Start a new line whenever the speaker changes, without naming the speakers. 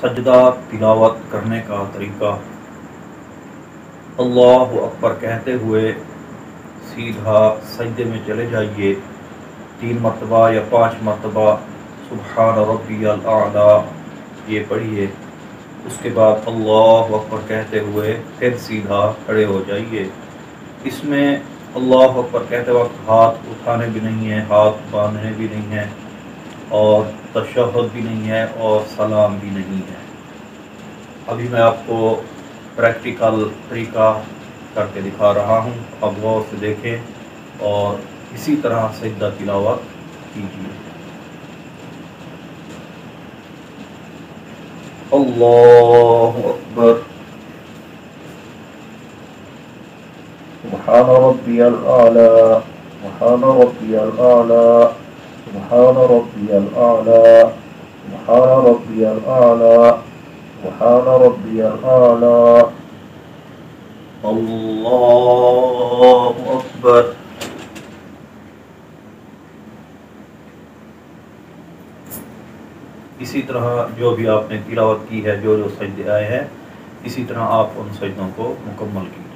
سجدہ تلاوت کرنے کا طریقہ: اللہ اکبر کہتے ہوئے سیدھا سجدے میں چلے جائیے، 3 مرتبہ یا 5 مرتبہ سبحان ربی الاعلی یہ پڑھیے۔ اس کے بعد اللہ اکبر کہتے ہوئے پھر سیدھا کھڑے ہو جائیے۔ اس میں اللہ اکبر کہتے وقت ہاتھ اٹھانے بھی نہیں ہیں، ہاتھ باندھنے بھی نہیں ہیں، اور تشہد بھی نہیں ہے، اور سلام بھی نہیں ہے۔ ابھی میں آپ کو پریکٹیکل طریقہ کر کے دکھا رہا ہوں، اب غور سے دیکھیں اور اسی طرح سجدہ تلاوت کیجیے۔ اللہ اکبر، سبحان ربی الاعلی، سبحان ربی الاعلی، سبحان ربی الاعلی، سبحان ربی الاعلی، سبحان ربی الاعلی، اللہ اکبر۔ اسی طرح جو بھی آپ نے تلاوت کی ہے، جو سجدے آئے ہیں، اسی طرح آپ ان سجدوں کو مکمل کیجیے۔